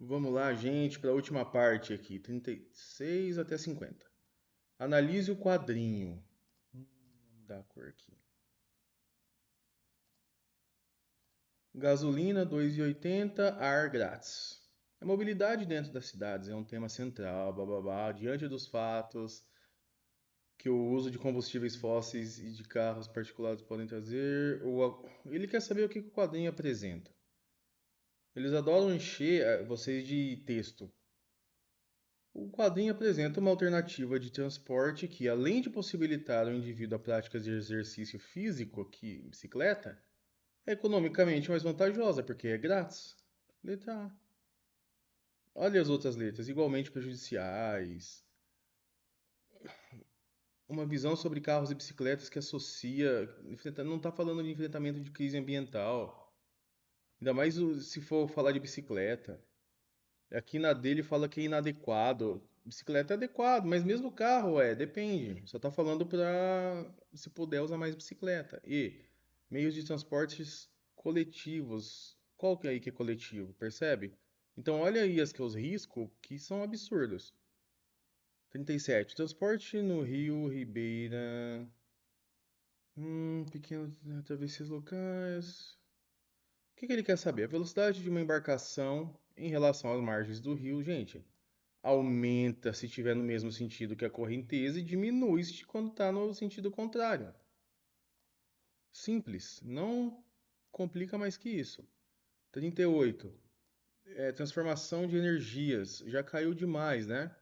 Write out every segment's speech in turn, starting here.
Vamos lá, gente, para a última parte aqui, 36 até 50. Analise o quadrinho. Vamos dar a cor aqui. Gasolina 2,80, ar grátis. A mobilidade dentro das cidades é um tema central, bababá, diante dos fatos que o uso de combustíveis fósseis e de carros particulares podem trazer. Ele quer saber o que o quadrinho apresenta. Eles adoram encher vocês de texto. O quadrinho apresenta uma alternativa de transporte que, além de possibilitar ao indivíduo a prática de exercício físico, que bicicleta, é economicamente mais vantajosa, porque é grátis. Letra A. Olha as outras letras, igualmente prejudiciais. Uma visão sobre carros e bicicletas que associa. Não está falando de enfrentamento de crise ambiental. Ainda mais se for falar de bicicleta. Aqui na dele fala que é inadequado. Bicicleta é adequado, mas mesmo carro depende. Só tá falando para se puder usar mais bicicleta. E meios de transportes coletivos. Qual que é aí que é coletivo? Percebe? Então olha aí as que eu risco que são absurdos. 37. Transporte no Rio, Ribeira. Pequenas travessias locais. O que que ele quer saber? A velocidade de uma embarcação em relação às margens do rio, gente, aumenta se estiver no mesmo sentido que a correnteza e diminui se quando está no sentido contrário. Simples, não complica mais que isso. 38. Transformação de energias. Já caiu demais, né?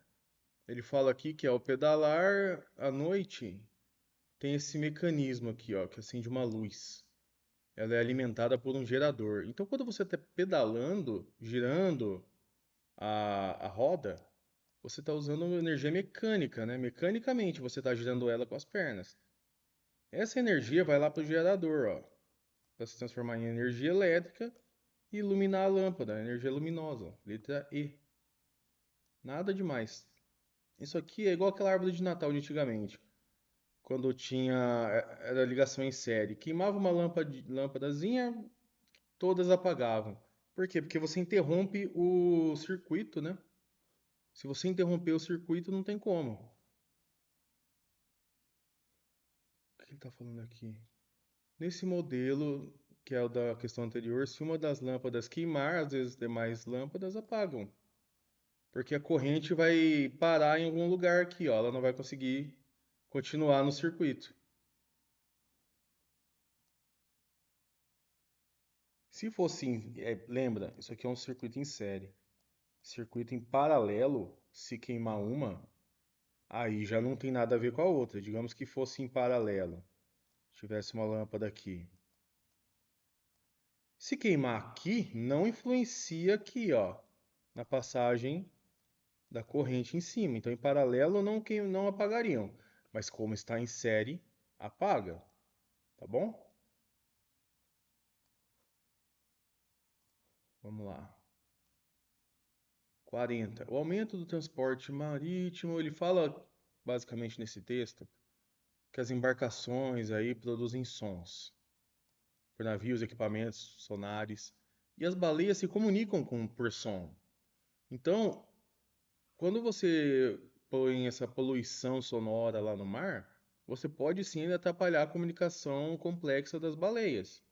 Ele fala aqui que ao pedalar à noite tem esse mecanismo aqui, ó, que acende uma luz. Ela é alimentada por um gerador. Então, quando você está pedalando, girando a roda, você está usando energia mecânica, né? Mecanicamente você está girando ela com as pernas. Essa energia vai lá para o gerador, ó, para se transformar em energia elétrica e iluminar a lâmpada, energia luminosa. Letra E. Nada demais. Isso aqui é igual aquela árvore de Natal de antigamente, quando tinha era ligação em série. Queimava uma lâmpadazinha, todas apagavam. Por quê? Porque você interrompe o circuito, né? Se você interromper o circuito, não tem como. O que ele está falando aqui? Nesse modelo, que é o da questão anterior, se uma das lâmpadas queimar, às vezes demais lâmpadas apagam. Porque a corrente vai parar em algum lugar aqui, ó. Ela não vai conseguir continuar no circuito. Se fosse, lembra, isso aqui é um circuito em série. Circuito em paralelo, se queimar uma, aí já não tem nada a ver com a outra. Digamos que fosse em paralelo. Tivesse uma lâmpada aqui. Se queimar aqui, não influencia aqui, ó, na passagem da corrente em cima. Então, em paralelo, não apagariam. Mas como está em série, apaga. Tá bom? Vamos lá. 40. O aumento do transporte marítimo, ele fala basicamente nesse texto que as embarcações aí produzem sons por navios, equipamentos, sonares, e as baleias se comunicam por som. Então, quando você põe essa poluição sonora lá no mar, você pode sim atrapalhar a comunicação complexa das baleias.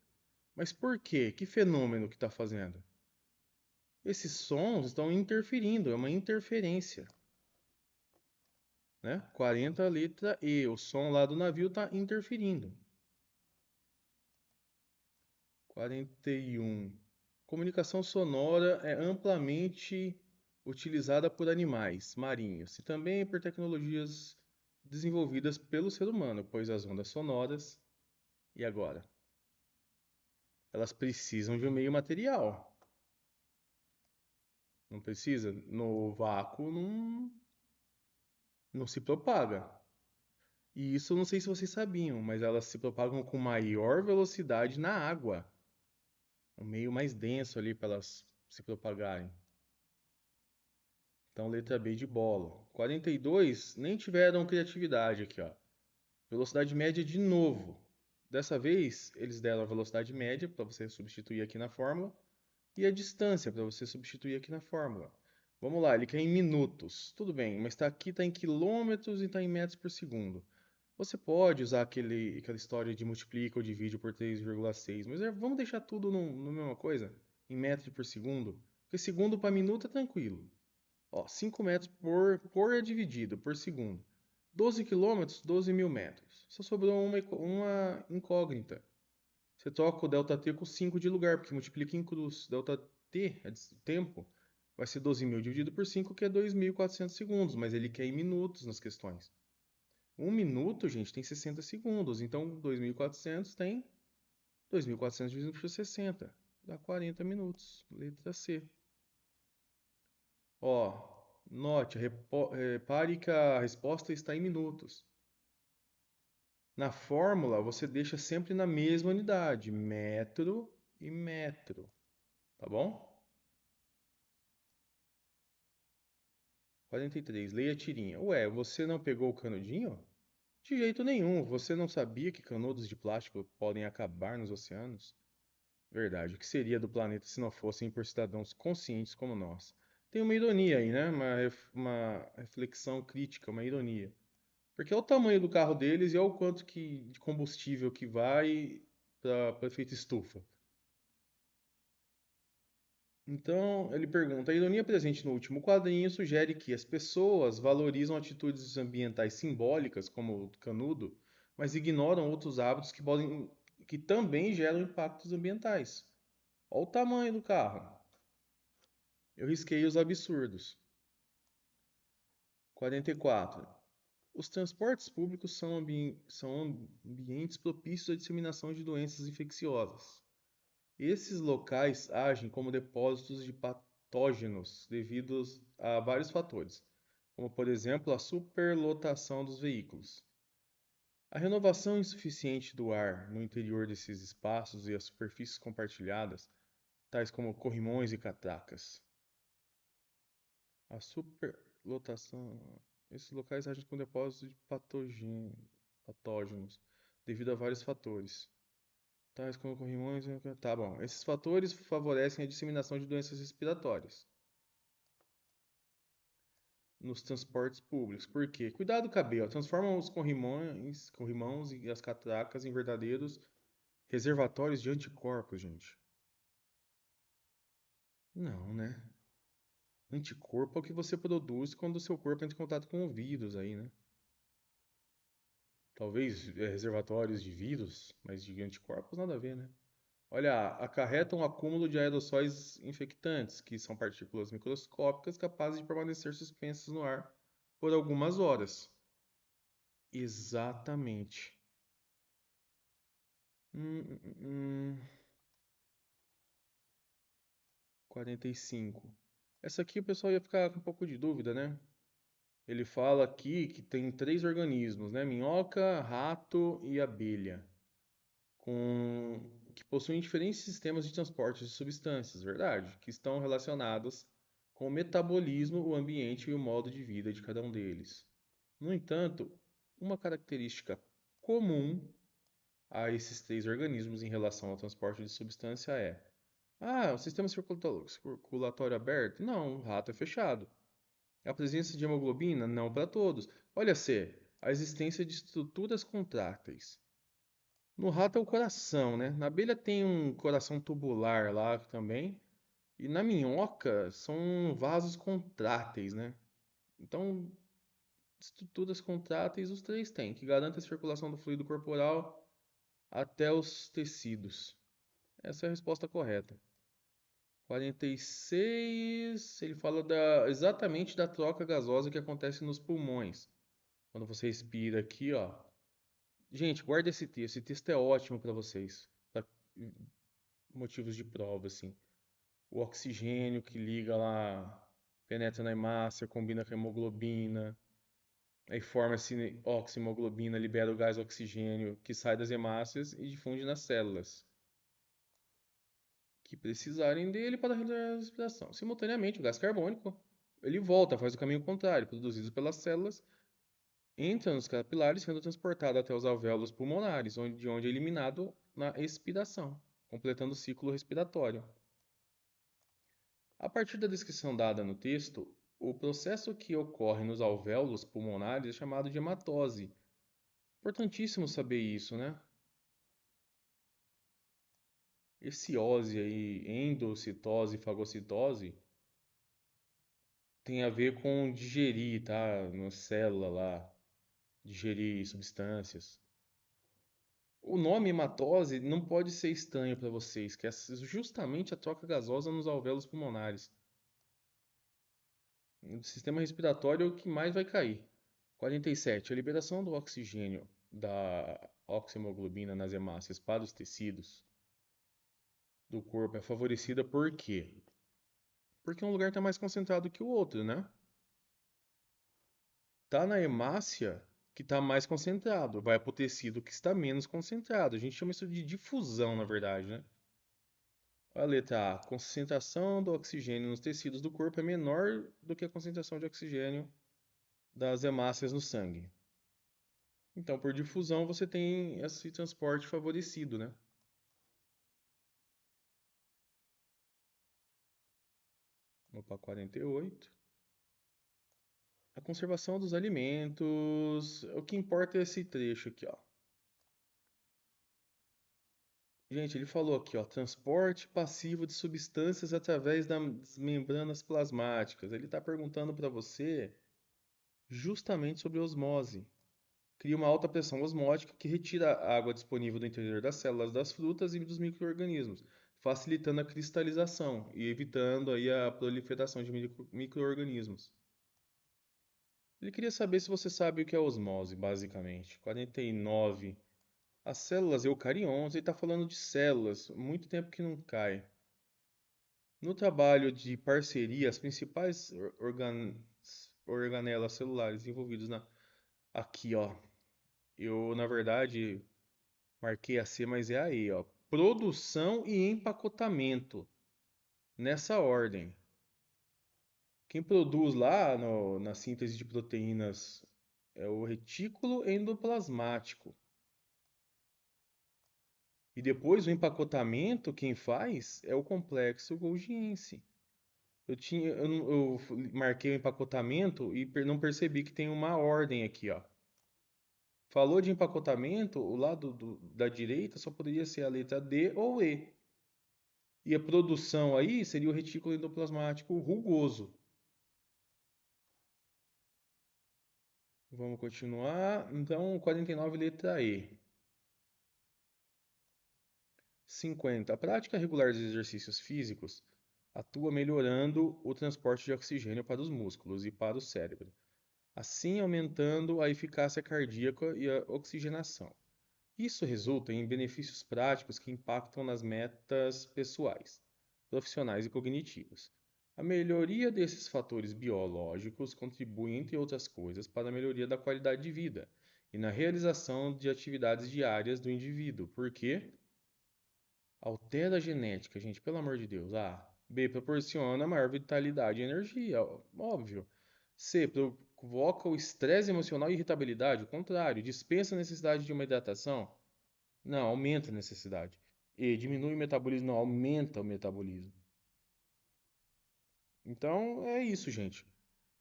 Mas por quê? Que fenômeno que está fazendo? Esses sons estão interferindo, é uma interferência, né? 40 letra E, o som lá do navio está interferindo. 41. Comunicação sonora é amplamente utilizada por animais marinhos e também por tecnologias desenvolvidas pelo ser humano, pois as ondas sonoras, e agora? Elas precisam de um meio material. Não precisa? No vácuo não se propaga. E isso eu não sei se vocês sabiam, mas elas se propagam com maior velocidade na água. Um meio mais denso ali para elas se propagarem. Então, letra B de bola. 42, nem tiveram criatividade aqui, ó. Velocidade média de novo. Dessa vez, eles deram a velocidade média para você substituir aqui na fórmula e a distância para você substituir aqui na fórmula. Vamos lá, ele quer em minutos. Tudo bem, mas aqui está em quilômetros e está em metros por segundo. Você pode usar aquela história de multiplica ou divide por 3,6, mas vamos deixar tudo no mesma coisa, em metro por segundo, porque segundo para minuto é tranquilo. Ó, 5 metros por é dividido por segundo. 12 quilômetros, 12 mil metros. Só sobrou uma incógnita. Você troca o ΔT com 5 de lugar, porque multiplica em cruz. ΔT, é tempo, vai ser 12.000 dividido por 5, que é 2.400 segundos, mas ele quer em minutos nas questões. Um minuto, gente, tem 60 segundos, então 2.400 tem 2.400 dividido por 60, dá 40 minutos. Letra C. Ó, note, repare que a resposta está em minutos. Na fórmula, você deixa sempre na mesma unidade, metro e metro, tá bom? 43, leia a tirinha. Ué, você não pegou o canudinho? De jeito nenhum, você não sabia que canudos de plástico podem acabar nos oceanos? Verdade, o que seria do planeta se não fossem por cidadãos conscientes como nós? Tem uma ironia aí, né? Uma reflexão crítica, uma ironia. Porque é o tamanho do carro deles e é o quanto de combustível que vai para efeito estufa. Então, ele pergunta: a ironia presente no último quadrinho sugere que as pessoas valorizam atitudes ambientais simbólicas, como o canudo, mas ignoram outros hábitos que também geram impactos ambientais. Olha o tamanho do carro. Eu risquei os absurdos. 44. Os transportes públicos são ambientes propícios à disseminação de doenças infecciosas. Esses locais agem como depósitos de patógenos devido a vários fatores, como por exemplo a superlotação dos veículos. A renovação insuficiente do ar no interior desses espaços e as superfícies compartilhadas, tais como corrimões e catracas. A superlotação. Esses locais agem como depósitos de patógenos devido a vários fatores. Tais como corrimões. Tá bom. Esses fatores favorecem a disseminação de doenças respiratórias nos transportes públicos. Por quê? Cuidado com a cabelo. Transformam os corrimãos e as catracas em verdadeiros reservatórios de anticorpos, gente. Não, né? Anticorpo é o que você produz quando o seu corpo entra em contato com o vírus aí, né? Talvez reservatórios de vírus, mas de anticorpos nada a ver, né? Olha, acarretam um acúmulo de aerossóis infectantes, que são partículas microscópicas capazes de permanecer suspensas no ar por algumas horas. Exatamente. 45. Essa aqui o pessoal ia ficar com um pouco de dúvida, né? Ele fala aqui que tem três organismos, né? Minhoca, rato e abelha, que possuem diferentes sistemas de transporte de substâncias, verdade? Que estão relacionados com o metabolismo, o ambiente e o modo de vida de cada um deles. No entanto, uma característica comum a esses três organismos em relação ao transporte de substância é: o sistema circulatório aberto? Não, o rato é fechado. A presença de hemoglobina? Não para todos. Olha, C, a existência de estruturas contráteis. No rato é o coração, né? Na abelha tem um coração tubular lá também. E na minhoca são vasos contráteis, né? Então, estruturas contráteis os três têm, que garantem a circulação do fluido corporal até os tecidos. Essa é a resposta correta. 46, ele fala exatamente da troca gasosa que acontece nos pulmões. Quando você respira aqui, ó. Gente, guarda esse texto. Esse texto é ótimo para vocês, para motivos de prova, assim. O oxigênio que liga lá, penetra na hemácia, combina com a hemoglobina, aí forma-se oximoglobina, libera o gás oxigênio que sai das hemácias e difunde nas células que precisarem dele para realizar a respiração. Simultaneamente, o gás carbônico ele volta, faz o caminho contrário, produzido pelas células, entra nos capilares, sendo transportado até os alvéolos pulmonares, de onde é eliminado na expiração, completando o ciclo respiratório. A partir da descrição dada no texto, o processo que ocorre nos alvéolos pulmonares é chamado de hematose. Importantíssimo saber isso, né? Esse ose aí, endocitose e fagocitose, tem a ver com digerir, tá? Na célula lá, digerir substâncias. O nome hematose não pode ser estranho para vocês, que é justamente a troca gasosa nos alvéolos pulmonares. O sistema respiratório é o que mais vai cair. 47. A liberação do oxigênio da oxihemoglobina nas hemácias para os tecidos do corpo é favorecida por quê? Porque um lugar está mais concentrado que o outro, né? Tá na hemácia que está mais concentrado, vai para o tecido que está menos concentrado. A gente chama isso de difusão, na verdade, né? A letra A. A concentração do oxigênio nos tecidos do corpo é menor do que a concentração de oxigênio das hemácias no sangue. Então, por difusão, você tem esse transporte favorecido, né? Vamos para 48. A conservação dos alimentos. O que importa é esse trecho aqui, ó. Gente, ele falou aqui, ó, transporte passivo de substâncias através das membranas plasmáticas. Ele está perguntando para você justamente sobre osmose. Cria uma alta pressão osmótica que retira a água disponível do interior das células das frutas e dos micro-organismos, facilitando a cristalização e evitando aí a proliferação de micro-organismos. Ele queria saber se você sabe o que é osmose, basicamente. 49. As células eucariontas, ele está falando de células, muito tempo que não cai. No trabalho de parceria, as principais organelas celulares envolvidas na. Aqui, ó. Eu, na verdade, marquei a C, mas é a E, ó. Produção e empacotamento. Nessa ordem. Quem produz lá na síntese de proteínas é o retículo endoplasmático. E depois o empacotamento, quem faz é o complexo Golgiense. Eu marquei o empacotamento e não percebi que tem uma ordem aqui, ó. Falou de empacotamento, o lado da direita só poderia ser a letra D ou E. E a produção aí seria o retículo endoplasmático rugoso. Vamos continuar. Então, 49, letra E. 50. A prática regular de exercícios físicos atua melhorando o transporte de oxigênio para os músculos e para o cérebro, assim aumentando a eficácia cardíaca e a oxigenação. Isso resulta em benefícios práticos que impactam nas metas pessoais, profissionais e cognitivas. A melhoria desses fatores biológicos contribui, entre outras coisas, para a melhoria da qualidade de vida e na realização de atividades diárias do indivíduo, porque altera a genética, gente, pelo amor de Deus. A. B. Proporciona maior vitalidade e energia, óbvio. C. Provoca o estresse emocional e irritabilidade, o contrário. Dispensa a necessidade de uma hidratação. Não, aumenta a necessidade. E. Diminui o metabolismo, não, aumenta o metabolismo. Então é isso, gente.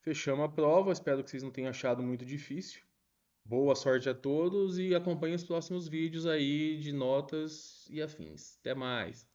Fechamos a prova. Espero que vocês não tenham achado muito difícil. Boa sorte a todos e acompanhe os próximos vídeos aí de notas e afins. Até mais!